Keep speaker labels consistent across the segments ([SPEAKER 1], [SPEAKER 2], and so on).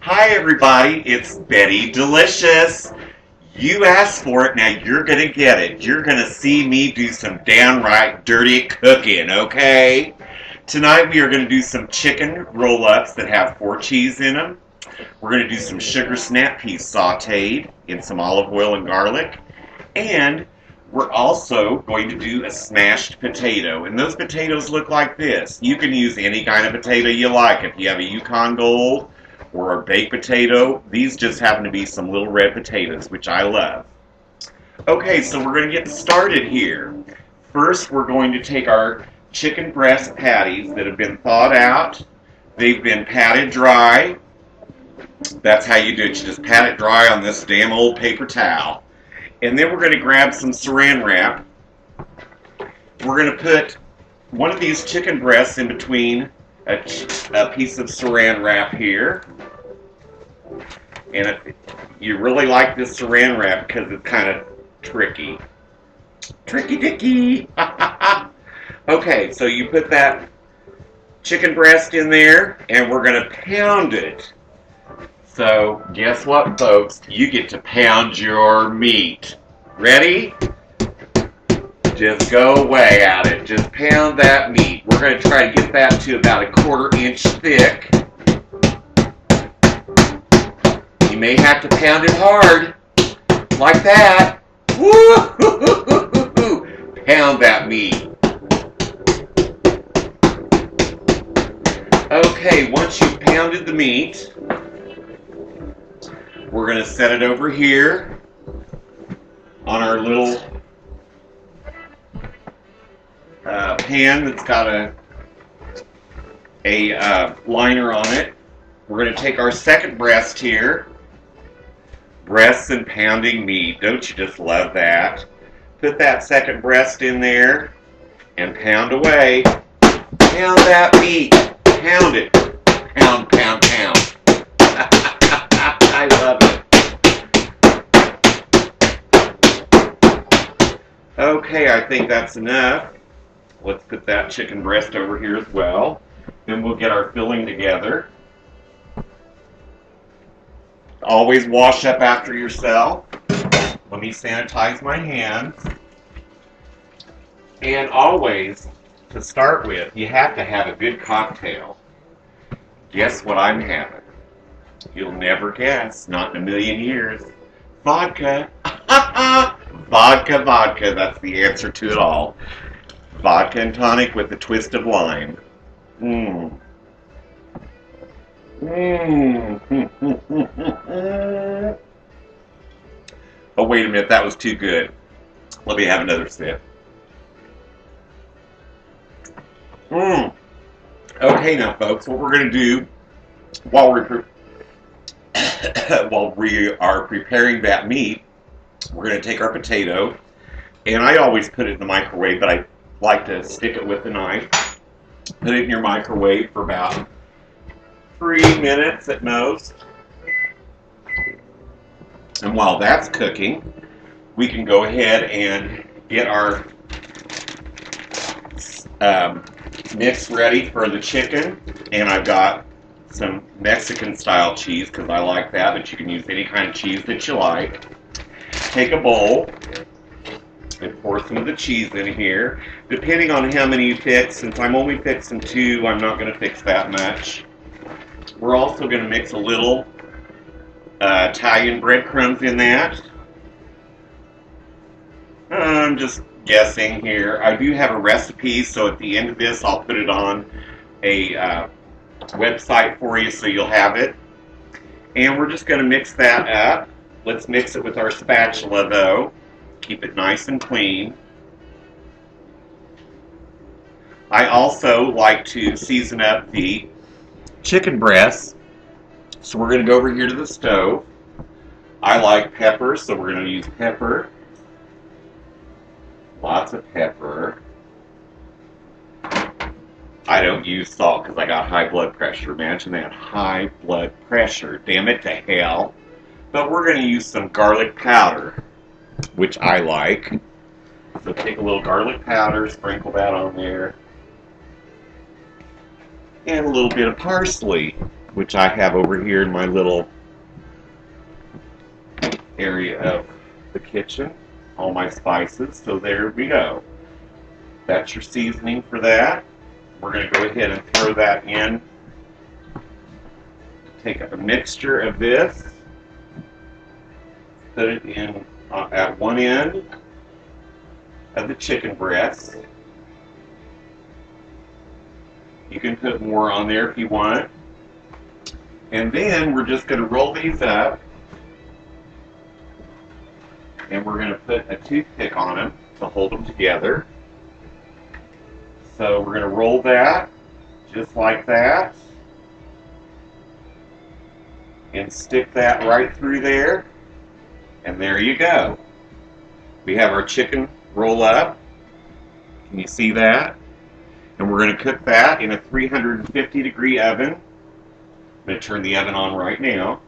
[SPEAKER 1] Hi everybody, it's Betty DeeLishous. You asked for it, now you're gonna get it. You're gonna see me do some downright dirty cooking, okay? Tonight we are gonna do some chicken roll-ups that have 4 cheese in them. We're gonna do some sugar snap peas sauteed in some olive oil and garlic. And we're also going to do a smashed potato. And those potatoes look like this. You can use any kind of potato you like. If you have a Yukon Gold or a baked potato, these just happen to be some little red potatoes, which I love. Okay, so we're going to get started here. First, we're going to take our chicken breast patties that have been thawed out. They've been patted dry. That's how you do it. You just pat it dry on this damn old paper towel. And then we're going to grab some saran wrap. We're going to put one of these chicken breasts in between a piece of saran wrap here. And you really like this saran wrap because it's kind of tricky. Tricky dicky. Okay, so you put that chicken breast in there and we're going to pound it. So, guess what, folks? You get to pound your meat. Ready? Just go away at it. Just pound that meat. We're going to try to get that to about 1/4 inch thick. You may have to pound it hard. Like that. Woo! Pound that meat. Okay, once you've pounded the meat, we're going to set it over here on our little pan that's got a liner on it. We're going to take our second breast here. Breasts and pounding meat. Don't you just love that? Put that second breast in there and pound away. Pound that meat. Pound it. Pound, pound, pound. I love it. Okay, I think that's enough. Let's put that chicken breast over here as well. Then we'll get our filling together. Always wash up after yourself. Let me sanitize my hands. And always, to start with, you have to have a good cocktail. Guess what I'm having? You'll never guess, not in a million years. Vodka. Vodka, vodka, that's the answer to it all. Vodka and tonic with a twist of lime. Mmm. Mmm. Oh, wait a minute, that was too good. Let me have another sip. Mmm. Okay, now, folks, what we're going to do while we are preparing that meat, we're going to take our potato, and I always put it in the microwave, but I like to stick it with a knife. Put it in your microwave for about 3 minutes at most. And while that's cooking, we can go ahead and get our mix ready for the chicken. And I've got some Mexican style cheese because I like that, but you can use any kind of cheese that you like. Take a bowl and pour some of the cheese in here. Depending on how many you fix, since I'm only fixing 2, I'm not going to fix that much. We're also going to mix a little Italian breadcrumbs in that. I'm just guessing here. I do have a recipe, so at the end of this I'll put it on a website for you so you'll have it. And we're just going to mix that up. Let's mix it with our spatula though. Keep it nice and clean. I also like to season up the chicken breasts. So we're going to go over here to the stove. I like pepper, so we're going to use pepper. Lots of pepper. I don't use salt because I got high blood pressure. Imagine that, high blood pressure. Damn it to hell. But we're going to use some garlic powder, which I like. So take a little garlic powder, sprinkle that on there. And a little bit of parsley. which I have over here in my little area of the kitchen. All my spices, so there we go. That's your seasoning for that. We're going to go ahead and throw that in. Take a mixture of this, put it in at one end of the chicken breast. You can put more on there if you want. And then we're just going to roll these up, and we're going to put a toothpick on them to hold them together. So we're going to roll that just like that and stick that right through there, and there you go. We have our chicken roll up. Can you see that? And we're going to cook that in a 350-degree oven. I'm going to turn the oven on right now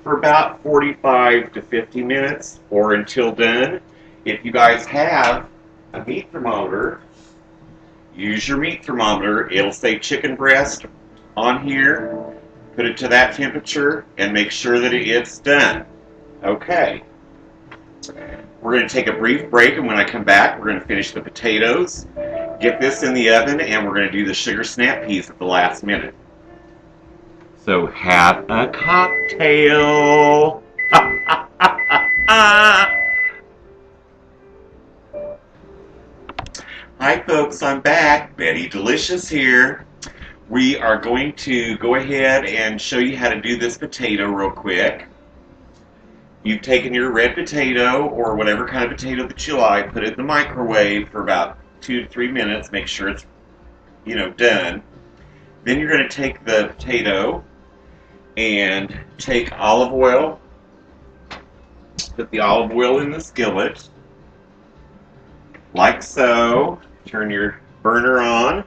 [SPEAKER 1] for about 45 to 50 minutes or until done. If you guys have a meat thermometer, use your meat thermometer. It'll say chicken breast on here. Put it to that temperature and make sure that it's done. Okay. We're going to take a brief break, and when I come back, we're going to finish the potatoes, get this in the oven, and we're going to do the sugar snap peas at the last minute. So have a cocktail. Hi folks, I'm back. DeeLishous here. We are going to go ahead and show you how to do this potato real quick. You've taken your red potato or whatever kind of potato that you like, put it in the microwave for about 2 to 3 minutes, make sure it's, done. Then you're going to take the potato and take olive oil, put the olive oil in the skillet, like so. Turn your burner on.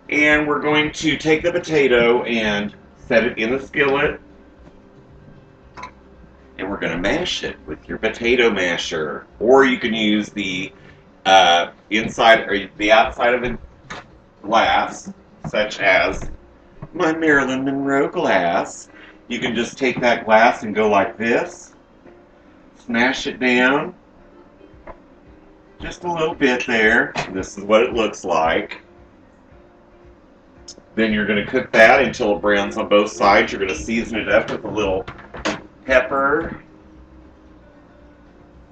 [SPEAKER 1] And we're going to take the potato and set it in the skillet. And we're going to mash it with your potato masher. Or you can use the inside or the outside of a glass, such as my Marilyn Monroe glass. You can just take that glass and go like this. Smash it down. Just a little bit there. This is what it looks like. Then you're going to cook that until it browns on both sides. You're going to season it up with a little pepper.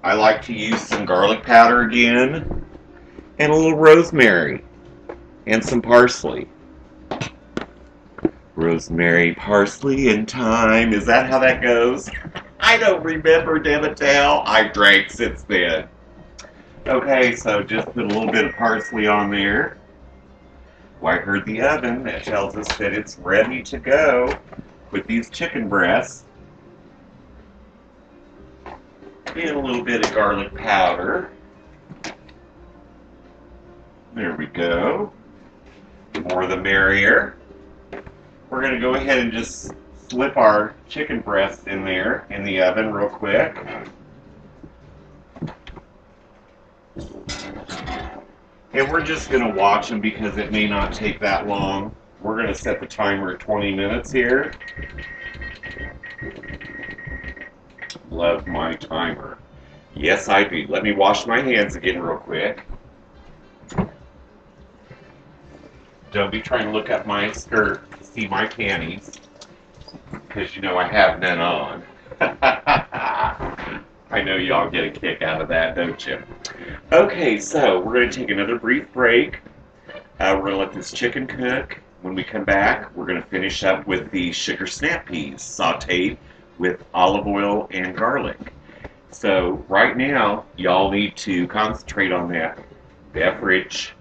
[SPEAKER 1] I like to use some garlic powder again, and a little rosemary, and some parsley. Rosemary, parsley, and thyme. Is that how that goes? I don't remember, damn it, tell. I drank since then. Okay, so just put a little bit of parsley on there. Well, I heard the oven. That tells us that it's ready to go with these chicken breasts. And a little bit of garlic powder. There we go. The more the merrier. We're going to go ahead and just slip our chicken breasts in there in the oven real quick. And we're just going to watch them because it may not take that long. We're going to set the timer at 20 minutes here. Love my timer. Yes, I do. Let me wash my hands again real quick. Don't be trying to look up my skirt to see my panties, because you know I have none on. I know y'all get a kick out of that, don't you? Okay, so we're going to take another brief break. We're going to let this chicken cook. When we come back, we're going to finish up with the sugar snap peas, sauteed with olive oil and garlic. So right now, y'all need to concentrate on that beverage.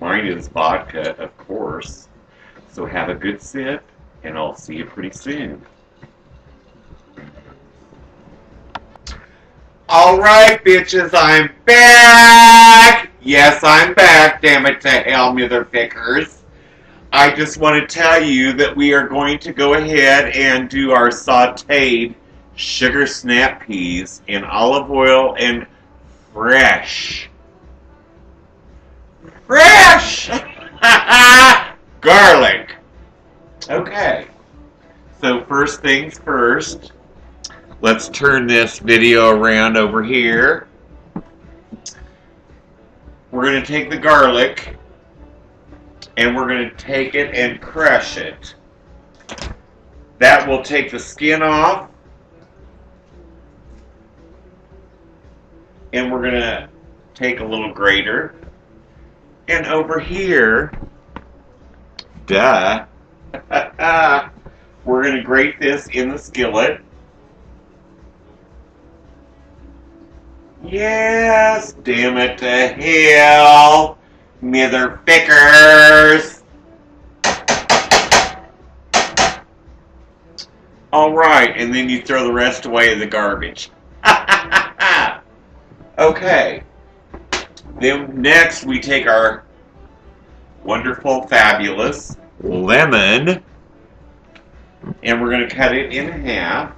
[SPEAKER 1] Mine is vodka, of course. So have a good sip, and I'll see you pretty soon. Alright, bitches, I'm back! Yes, I'm back, damn it to hell, motherfuckers. I just want to tell you that we are going to go ahead and do our sauteed sugar snap peas in olive oil and fresh garlic. Okay, so first things first, let's turn this video around over here. We're going to take the garlic and we're going to take it and crush it. That will take the skin off. And we're going to take a little grater. And over here, duh, we're going to grate this in the skillet. Yes, damn it to hell, motherfuckers. Alright, and then you throw the rest away in the garbage. Okay, then next we take our wonderful, fabulous lemon, and we're going to cut it in half.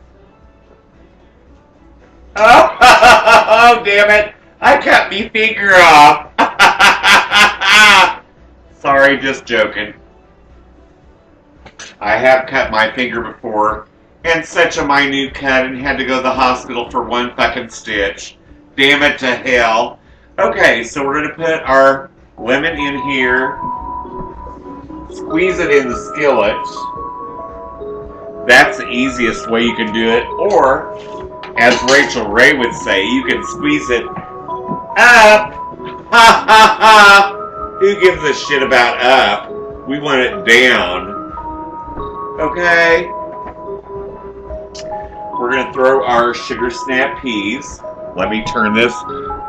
[SPEAKER 1] Oh, damn it, I cut me finger off. Sorry, just joking. I have cut my finger before, and such a minute cut, and had to go to the hospital for one fucking stitch. Damn it to hell. Okay, so we're going to put our lemon in here, squeeze it in the skillet. That's the easiest way you can do it. Or, as Rachel Ray would say, you can squeeze it up. Ha ha ha! Who gives a shit about up? We want it down. Okay? We're going to throw our sugar snap peas. Let me turn this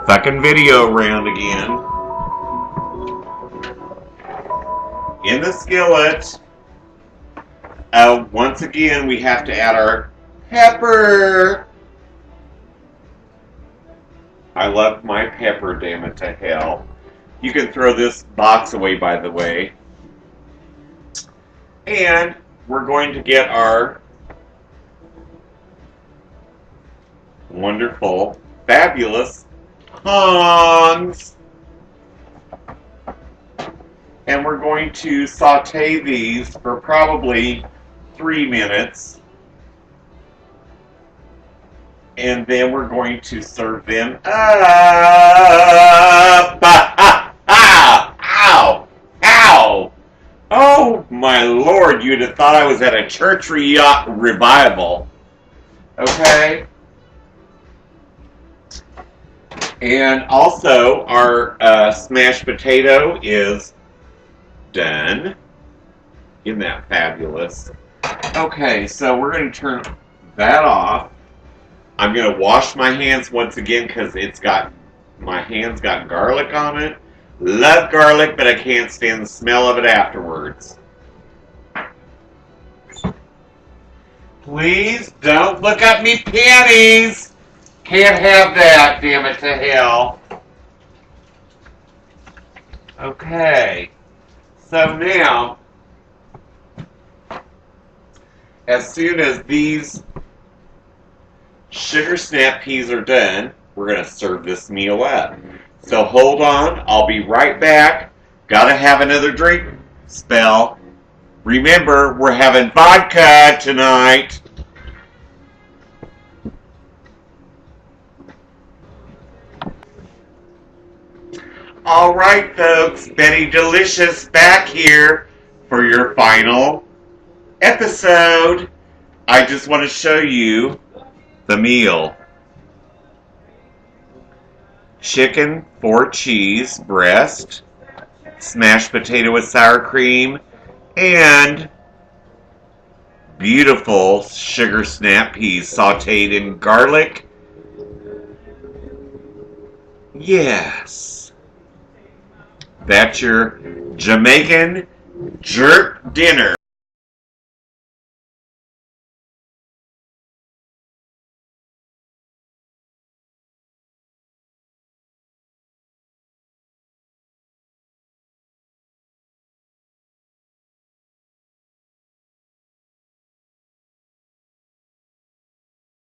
[SPEAKER 1] fucking video around again. In the skillet. Once again, we have to add our pepper. I love my pepper, damn it to hell. You can throw this box away, by the way. And we're going to get our wonderful, fabulous tongs. And we're going to saute these for probably 3 minutes. And then we're going to serve them up. Ow! Ow! Oh my lord, you'd have thought I was at a church revival. Okay? And also, our smashed potato is done. Isn't that fabulous? Okay, so we're going to turn that off. I'm going to wash my hands once again because my hands got garlic on it. Love garlic, but I can't stand the smell of it afterwards. Please don't look at me panties. Can't have that, damn it to hell. Okay. So now, as soon as these sugar snap peas are done, we're going to serve this meal up. So hold on, I'll be right back. Gotta have another drink spell. Remember, we're having vodka tonight. Alright folks, Betty DeeLishous back here for your final episode. I just want to show you the meal. Chicken 4 cheese breast, smashed potato with sour cream, and beautiful sugar snap peas sauteed in garlic. Yes. That's your Jamaican jerk dinner.